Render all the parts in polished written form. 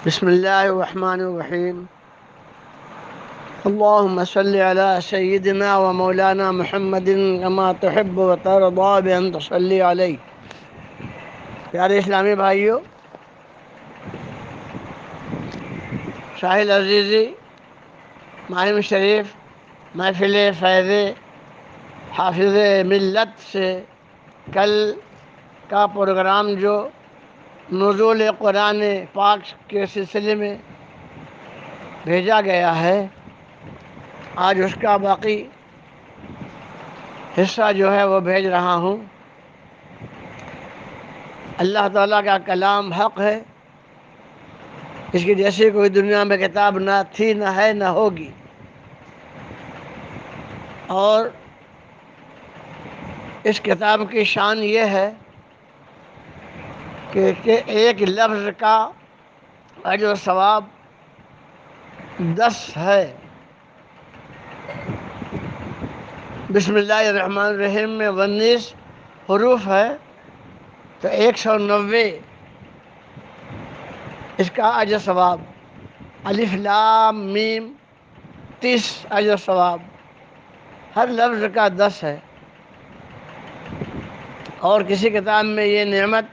بسم اللہ الرحمن الرحیم اللهم صل على سیدنا و مولانا محمد كما تحب و ترضى بأن تصلی علیہ۔ پیارے اسلامی بھائیو، ساحل عزیزی ماہر شریف محفل فیض حافظ ملت سے کل کا پروگرام جو نزول قرآن پاک کے سلسلے میں بھیجا گیا ہے، آج اس کا باقی حصہ جو ہے وہ بھیج رہا ہوں۔ اللہ تعالیٰ کا کلام حق ہے، اس کی جیسی کوئی دنیا میں کتاب نہ تھی، نہ ہے، نہ ہوگی، اور اس کتاب کی شان یہ ہے کہ ایک لفظ کا اجر و ثواب 10 ہے۔ بسم اللہ الرحمن الرحیم میں 19 حروف ہے تو 190 اس کا اجر ثواب۔ الف لام میم 30 اجر ثواب، ہر لفظ کا 10 ہے، اور کسی کتاب میں یہ نعمت،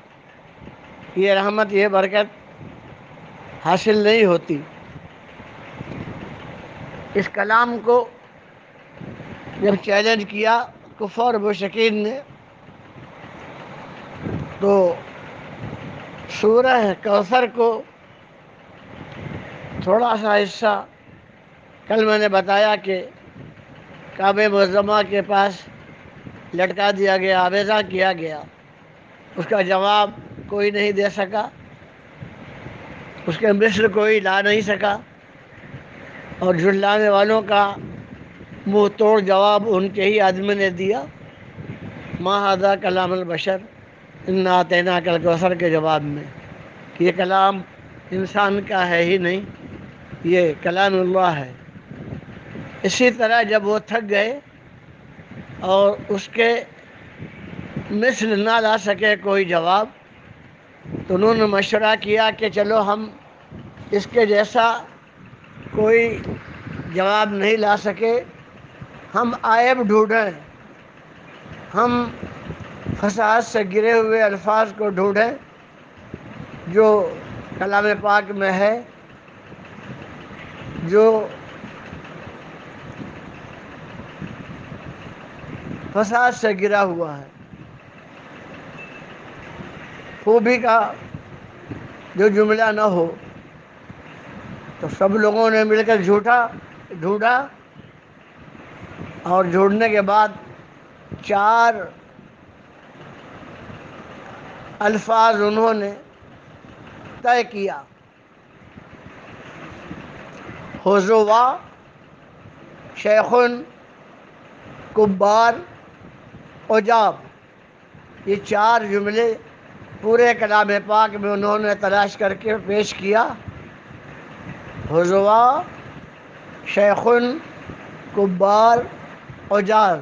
یہ رحمت، یہ برکت حاصل نہیں ہوتی۔ اس کلام کو جب چیلنج کیا کفار و مشرکین نے، تو سورہ کوثر کو تھوڑا سا حصہ کل میں نے بتایا کہ کعبہ معظمہ کے پاس لٹکا دیا گیا، آویزاں کیا گیا، اس کا جواب کوئی نہیں دے سکا، اس کے مثل کوئی لا نہیں سکا، اور جھلانے والوں کا منہ توڑ جواب ان کے ہی آدمی نے دیا، ما ھذا کلام البشر انا اعطیناک الکوثر کے جواب میں، کہ یہ کلام انسان کا ہے ہی نہیں، یہ کلام اللہ ہے۔ اسی طرح جب وہ تھک گئے اور اس کے مثل نہ لا سکے کوئی جواب، تو انہوں نے مشورہ کیا کہ چلو ہم اس کے جیسا کوئی جواب نہیں لا سکے، ہم عیب ڈھونڈیں، ہم فساد سے گرے ہوئے الفاظ کو ڈھونڈیں جو کلام پاک میں ہے، جو فساد سے گرا ہوا ہے، خوبی کا جو جملہ نہ ہو۔ تو سب لوگوں نے مل کر ڈھونڈا، اور ڈھونڈنے کے بعد 4 الفاظ انہوں نے طے کیا: حضوا، شیخ، کبار، عجاب۔ یہ 4 جملے پورے کلام پاک میں انہوں نے تلاش کر کے پیش کیا: حضوا، شیخ، کبار، عجاب۔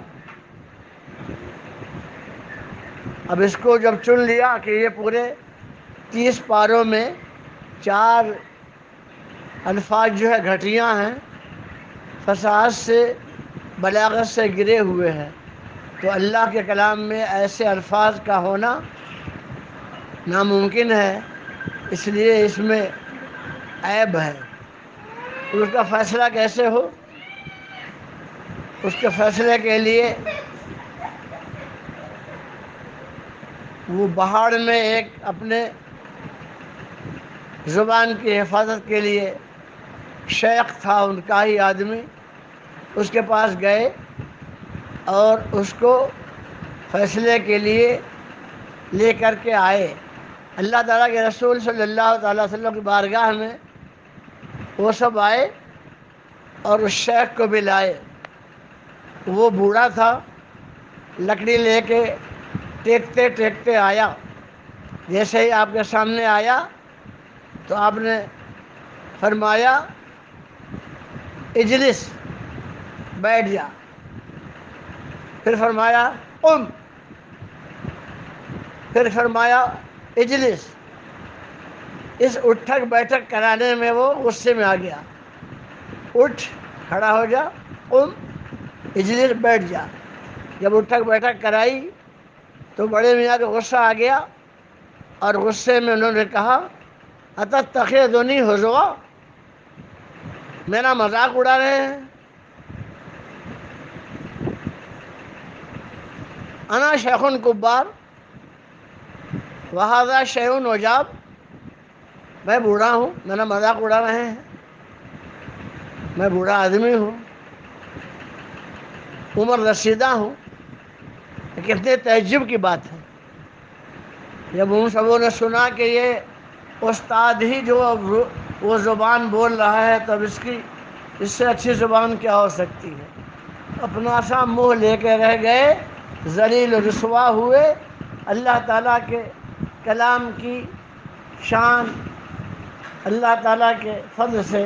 اب اس کو جب چن لیا کہ یہ پورے 30 پاروں میں 4 الفاظ جو ہے گھٹیاں ہیں، فساد سے، بلاغت سے گرے ہوئے ہیں، تو اللہ کے کلام میں ایسے الفاظ کا ہونا ناممکن ہے، اس لیے اس میں عیب ہے۔ اس کا فیصلہ کیسے ہو؟ اس کے فیصلے کے لیے وہ پہاڑ میں ایک اپنے زبان کی حفاظت کے لیے شیخ تھا، ان کا ہی آدمی، اس کے پاس گئے اور اس کو فیصلے کے لیے لے کر کے آئے۔ اللہ تعالیٰ کے رسول صلی اللہ تعالیٰ وسلم کی بارگاہ میں وہ سب آئے اور اس شیخ کو بھی لائے۔ وہ بوڑھا تھا، لکڑی لے کے ٹیکتے ٹیکتے آیا۔ جیسے ہی آپ کے سامنے آیا تو آپ نے فرمایا اجلس، بیٹھ جا۔ پھر فرمایا قم، پھر فرمایا اجلس۔ اس اٹھک بیٹھک کرانے میں وہ غصے میں آ گیا. اٹھ، کھڑا ہو جا، قم، اجلس، بیٹھ جا. جب اٹھک بیٹھک کرائی تو بڑے میاں کو غصہ آ گیا اور غصے میں انہوں نے کہا اتتخذنی ہزوا، میرا مذاق اڑا رہے ہیں. انا شیخ کبار وہذا شیء عجاب، میں بوڑھا ہوں، میرا مذاق اڑا رہے ہیں، میں بوڑھا آدمی ہوں، عمر رسیدہ ہوں. کتنے تعجب کی بات ہے. جب ان سبوں نے سنا کہ یہ استاد ہی جو وہ زبان بول رہا ہے، تب اس سے اچھی زبان کیا ہو سکتی ہے. اپنا سا منہ لے کے رہ گئے، ذلیل و رسوا ہوئے. اللہ تعالیٰ کے کلام کی شان اللہ تعالیٰ کے فضل سے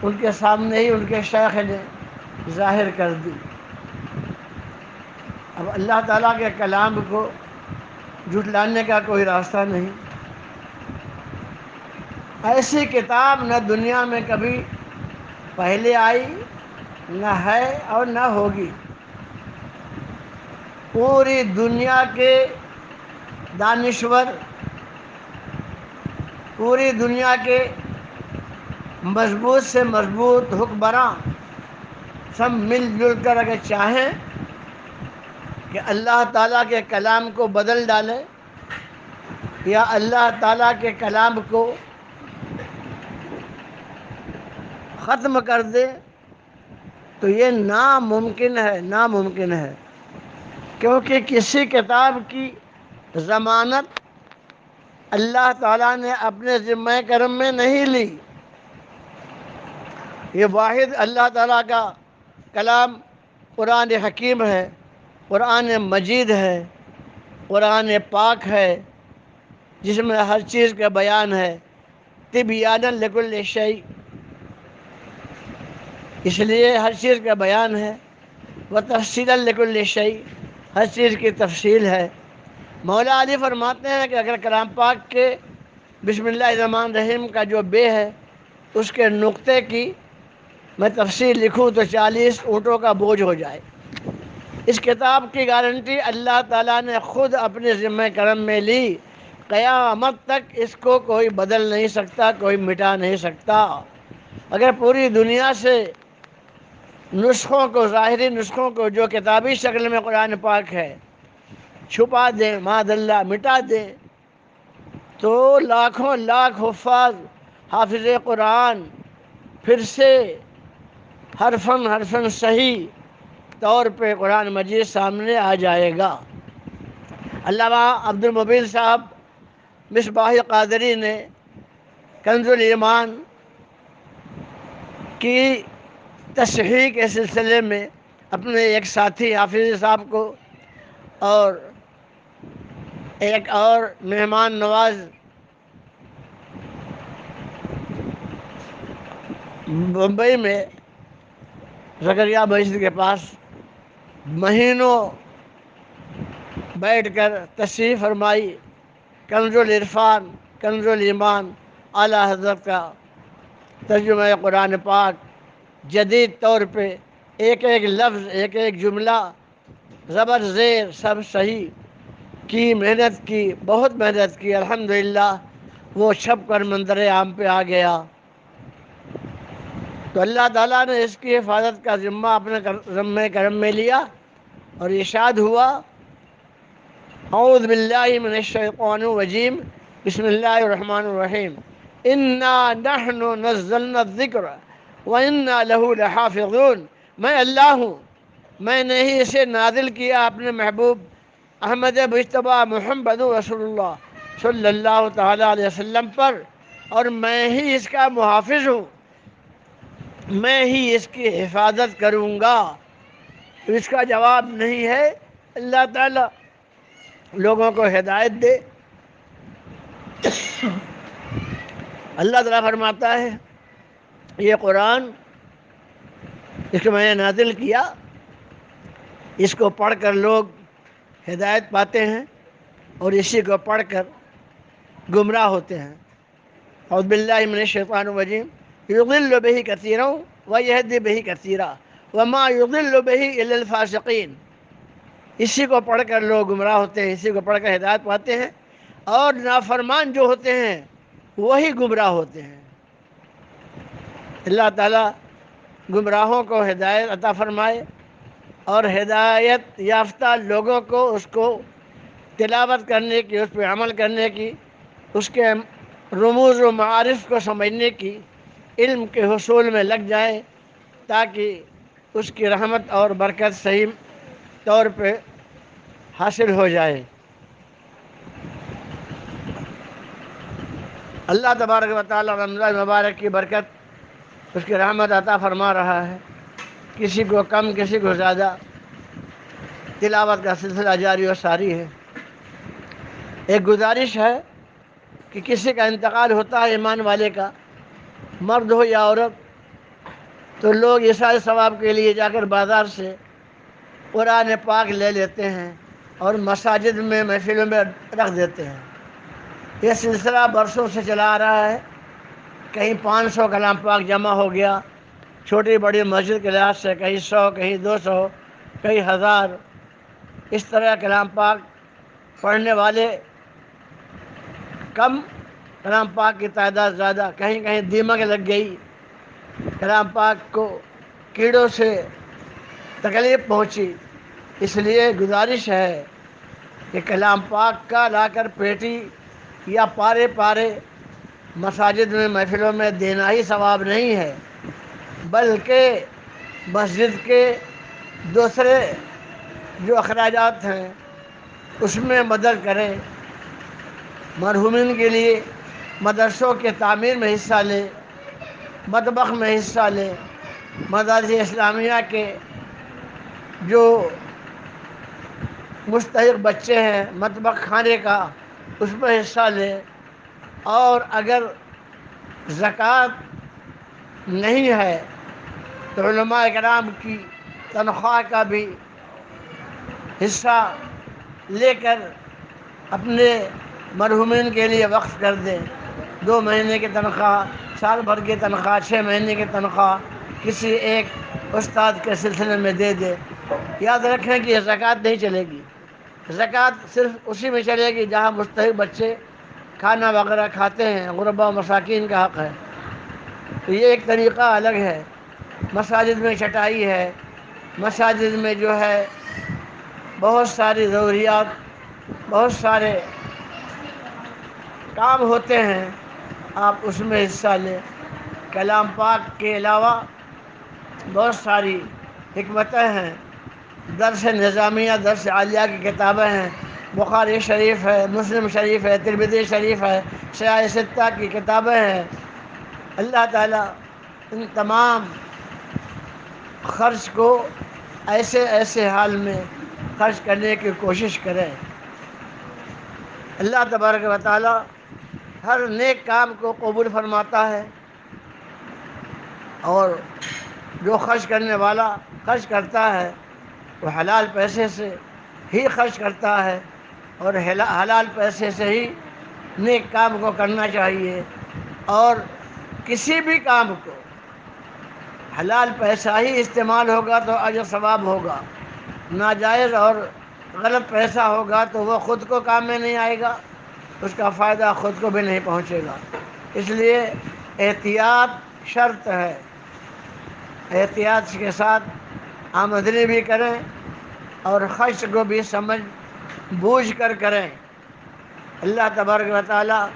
ان کے سامنے ہی ان کے شیخ نے ظاہر کر دی. اب اللہ تعالیٰ کے کلام کو جھٹلانے کا کوئی راستہ نہیں. ایسی کتاب نہ دنیا میں کبھی پہلے آئی، نہ ہے اور نہ ہوگی. پوری دنیا کے دانشور، پوری دنیا کے مضبوط سے مضبوط حکمراں سب مل جل کر اگر چاہیں کہ اللہ تعالیٰ کے کلام کو بدل ڈالیں یا اللہ تعالیٰ کے کلام کو ختم کر دے، تو یہ ناممکن ہے، ناممکن ہے. کیونکہ کسی کتاب کی ضمانت اللہ تعالیٰ نے اپنے ذمہ کرم میں نہیں لی. یہ واحد اللہ تعالیٰ کا کلام قرآن حکیم ہے، قرآن مجید ہے، قرآن پاک ہے، جس میں ہر چیز کا بیان ہے. تبیانا لکل شیء، اس لیے ہر چیز کا بیان ہے. و تفصیلا لکل شیء، ہر چیز کی تفصیل ہے. مولا علی فرماتے ہیں کہ اگر کلام پاک کے بسم اللہ الرحمن الرحیم کا جو بے ہے اس کے نقطے کی میں تفصیل لکھوں تو 40 اونٹوں کا بوجھ ہو جائے. اس کتاب کی گارنٹی اللہ تعالیٰ نے خود اپنے ذمہ کرم میں لی. قیامت تک اس کو کوئی بدل نہیں سکتا، کوئی مٹا نہیں سکتا. اگر پوری دنیا سے نسخوں کو، ظاہری نسخوں کو جو کتابی شکل میں قرآن پاک ہے چھپا دیں، معاذ اللہ مٹا دیں، تو لاکھوں لاکھ حفاظ حافظ قرآن پھر سے حرفاً صحیح طور پہ قرآن مجید سامنے آ جائے گا. علامہ عبد المبین صاحب مصباح قادری نے کنز الایمان کی تصحیح کے سلسلے میں اپنے ایک ساتھی حافظ صاحب کو اور ایک اور مہمان نواز بمبئی میں زکریا مسجد کے پاس مہینوں بیٹھ کر تصحیح فرمائی. کنز العرفان، کنز الایمان، اعلیٰ حضرت کا ترجمہ قرآن پاک جدید طور پہ ایک ایک لفظ، ایک ایک جملہ زبر زیر سب صحیح کی محنت کی، بہت محنت کی. الحمدللہ وہ چھپ کر منظر عام پہ آ گیا. تو اللہ تعالیٰ نے اس کی حفاظت کا ذمہ اپنے ذمہ کرم میں لیا اور ارشاد ہوا اعوذ باللہ من الشیطان الرجیم بسم اللہ الرحمن الرحیم انا نحن نزلنا الذکر وانا لہ لحافظون. میں اللہ ہوں، میں نے ہی اسے نازل کیا اپنے محبوب احمد مجتبیٰ محمد رسول اللہ صلی اللہ تعالیٰ علیہ وسلم پر، اور میں ہی اس کا محافظ ہوں، میں ہی اس کی حفاظت کروں گا. اس کا جواب نہیں ہے اللہ تعالیٰ لوگوں کو ہدایت دے. اللہ تعالیٰ فرماتا ہے یہ قرآن اس کو میں نے نازل کیا، اس کو پڑھ کر لوگ ہدایت پاتے ہیں اور اسی کو پڑھ کر گمراہ ہوتے ہیں. اعوذ باللہ من الشیطان الرجیم یضل بہ کثیرا ویہدی بہ کثیرا وما یضل بہ الا الفاسقین۔ اسی کو پڑھ کر لوگ گمراہ ہوتے ہیں، اسی کو پڑھ کر ہدایت پاتے ہیں، اور نافرمان جو ہوتے ہیں وہی گمراہ ہوتے ہیں۔ اللہ تعالیٰ گمراہوں کو ہدایت عطا فرمائے اور ہدایت یافتہ لوگوں کو اس کو تلاوت کرنے کی، اس پہ عمل کرنے کی، اس کے رموز و معارف کو سمجھنے کی، علم کے حصول میں لگ جائیں، تاکہ اس کی رحمت اور برکت صحیح طور پہ حاصل ہو جائے۔ اللہ تبارک و تعالی رمضان مبارک کی برکت، اس کی رحمت عطا فرما رہا ہے، کسی کو کم کسی کو زیادہ، تلاوت کا سلسلہ جاری و ساری ہے۔ ایک گزارش ہے کہ کسی کا انتقال ہوتا ہے ایمان والے کا، مرد ہو یا عورت، تو لوگ ایسائی ثواب کے لیے جا کر بازار سے قرآن پاک لے لیتے ہیں اور مساجد میں محفلوں میں رکھ دیتے ہیں۔ یہ سلسلہ برسوں سے چلا آ رہا ہے۔ کہیں 500 کلام پاک جمع ہو گیا چھوٹی بڑی مسجد کے لحاظ سے، کہیں 100، کہیں 200، کہیں 1000، اس طرح کلام پاک پڑھنے والے کم، کلام پاک کی تعداد زیادہ، کہیں کہیں دیمک لگ گئی، کلام پاک کو کیڑوں سے تکلیف پہنچی۔ اس لیے گزارش ہے کہ کلام پاک کا لا کر پیٹی یا پارے پارے مساجد میں محفلوں میں دینا ہی ثواب نہیں ہے، بلکہ مسجد کے دوسرے جو اخراجات ہیں اس میں مدد کریں، مرحومین کے لیے مدرسوں کے تعمیر میں حصہ لیں، مطبخ میں حصہ لیں، مدارس اسلامیہ کے جو مستحق بچے ہیں مطبخ کھانے کا اس میں حصہ لیں، اور اگر زکوٰۃ نہیں ہے تو علماء کرام کی تنخواہ کا بھی حصہ لے کر اپنے مرحومین کے لیے وقف کر دیں۔ 2 مہینے کی تنخواہ، سال بھر کی تنخواہ، 6 مہینے کی تنخواہ کسی ایک استاد کے سلسلے میں دے دے۔ یاد رکھیں کہ یہ زکوٰۃ نہیں چلے گی، زکوٰۃ صرف اسی میں چلے گی جہاں مستحق بچے کھانا وغیرہ کھاتے ہیں، غربا و مساکین کا حق ہے۔ تو یہ ایک طریقہ الگ ہے۔ مساجد میں چٹائی ہے، مساجد میں جو ہے بہت ساری ضروریات، بہت سارے کام ہوتے ہیں، آپ اس میں حصہ لیں۔ کلام پاک کے علاوہ بہت ساری حکمتیں ہیں، درس نظامیہ، درس عالیہ کی کتابیں ہیں، بخاری شریف ہے، مسلم شریف ہے، ترمذی شریف ہے، صحاح ستہ کی کتابیں ہیں۔ اللہ تعالیٰ ان تمام خرچ کو ایسے ایسے حال میں خرچ کرنے کی کوشش کریں۔ اللہ تبارک و تعالیٰ ہر نیک کام کو قبول فرماتا ہے، اور جو خرچ کرنے والا خرچ کرتا ہے وہ حلال پیسے سے ہی خرچ کرتا ہے، اور حلال پیسے سے ہی نیک کام کو کرنا چاہیے۔ اور کسی بھی کام کو حلال پیسہ ہی استعمال ہوگا تو اجر ثواب ہوگا، ناجائز اور غلط پیسہ ہوگا تو وہ خود کو کام میں نہیں آئے گا، اس کا فائدہ خود کو بھی نہیں پہنچے گا۔ اس لیے احتیاط شرط ہے، احتیاط کے ساتھ آمدنی بھی کریں اور خرچ کو بھی سمجھ بوجھ کر کریں۔ اللہ تبارک و تعالیٰ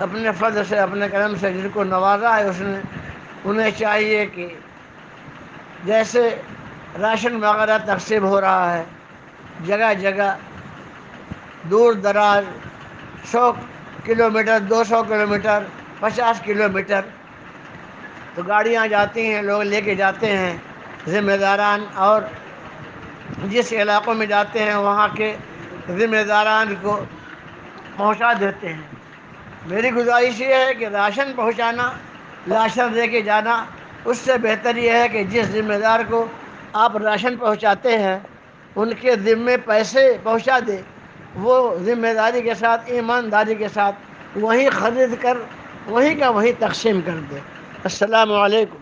اپنے فضل سے، اپنے کرم سے جن کو نوازا ہے انہیں چاہیے کہ جیسے راشن وغیرہ تقسیم ہو رہا ہے جگہ جگہ، دور دراز 100 کلومیٹر، 200 کلومیٹر، 50 کلومیٹر تو گاڑیاں جاتی ہیں، لوگ لے کے جاتے ہیں ذمہ داران، اور جس علاقوں میں جاتے ہیں وہاں کے ذمہ داران کو پہنچا دیتے ہیں۔ میری گزارش یہ ہے کہ راشن پہنچانا، راشن لے کے جانا، اس سے بہتر یہ ہے کہ جس ذمہ دار کو آپ راشن پہنچاتے ہیں ان کے ذمے پیسے پہنچا دے، وہ ذمہ داری کے ساتھ، ایمانداری کے ساتھ وہیں خرید کر وہیں کا وہیں تقسیم کر دے۔ السلام علیکم۔